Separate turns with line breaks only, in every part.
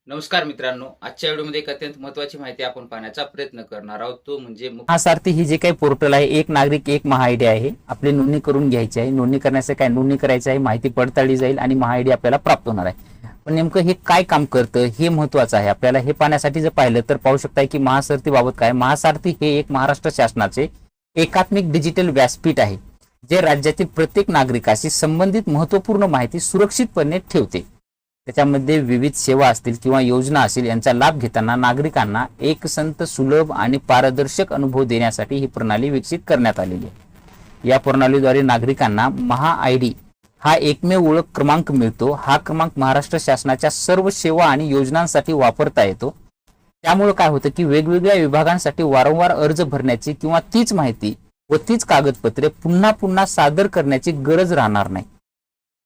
नमस्कार मित्रांनो, आजच्या व्हिडिओमध्ये एक अत्यंत महत्त्वाची माहिती आपण पाहण्याचा प्रयत्न करणार आहोत. तो म्हणजे
महासारथी ही जे काही पोर्टल आहे, एक नागरिक एक महा आयडी आहे. आपली नोंदणी करून घ्यायची आहे. नोंदणी करण्याचं काय, नोंदणी करायची आहे, माहिती पडताळली जाईल आणि महा आयडी आपल्याला प्राप्त होणार आहे. पण नेमकं हे काय काम करतं हे महत्त्वाचं आहे. आपल्याला हे पाहण्यासाठी जर पाहिलं तर पाहू शकता की महासारथी बाबत काय, महासारथी हे एक महाराष्ट्र शासनाचे एकात्मिक डिजिटल व्यासपीठ आहे, जे राज्यातील प्रत्येक नागरिकाशी संबंधित महत्त्वपूर्ण माहिती सुरक्षितपणे ठेवते. त्याच्यामध्ये विविध सेवा असतील किंवा योजना असतील, यांचा लाभ घेताना नागरिकांना एकसंध, सुलभ आणि पारदर्शक अनुभव देण्यासाठी ही प्रणाली विकसित करण्यात आलेली आहे. या प्रणालीद्वारे नागरिकांना महा आयडी हा एकमेव ओळख क्रमांक मिळतो. हा क्रमांक महाराष्ट्र शासनाच्या सर्व सेवा आणि योजनांसाठी वापरता येतो. त्यामुळे काय होतं की वेगवेगळ्या विभागांसाठी वारंवार अर्ज भरण्याची किंवा तीच माहिती व तीच कागदपत्रे पुन्हा पुन्हा सादर करण्याची गरज राहणार नाही.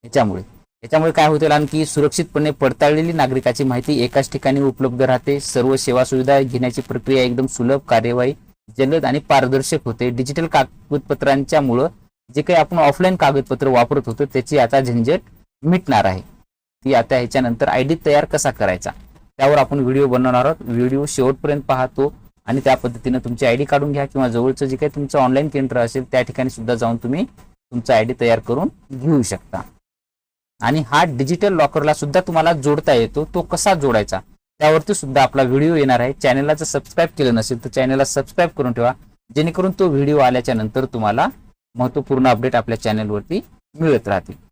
याच्यामुळे काय होते, आणखी सुरक्षितपणे पडताळलेली नागरिकाची माहिती एकाच ठिकाणी उपलब्ध राहते. सर्व सेवा सुविधा घेण्याची प्रक्रिया एकदम सुलभ, कार्यवाही जलद आणि पारदर्शक होते. डिजिटल कागदपत्रांच्या मुळे जे काही आपण ऑफलाईन कागदपत्र वापरत होतो त्याची आता झंझट मिटणार आहे. ती आता ह्याच्यानंतर आयडी तयार कसा करायचा त्यावर आपण व्हिडिओ बनवणार आहोत. व्हिडिओ शेवटपर्यंत पाहतो आणि त्या पद्धतीने तुमची आयडी काढून घ्या किंवा जवळचं जे काही तुमचं ऑनलाईन केंद्र असेल त्या ठिकाणी सुद्धा जाऊन तुम्ही तुमचा आयडी तयार करून घेऊ शकता. आणि हा डिजिटल लॉकरला सुद्धा तुम्हाला जोडता येतो. तो कसा जोडायचा त्यावरती सुद्धा आपला व्हिडिओ येणार आहे. चॅनलला जर सबस्क्राईब केलं नसेल तर चॅनलला सबस्क्राईब करून ठेवा, जेणेकरून तो व्हिडिओ आल्याच्या नंतर तुम्हाला महत्त्वपूर्ण अपडेट आपल्या चॅनलवरती मिळत राहतील.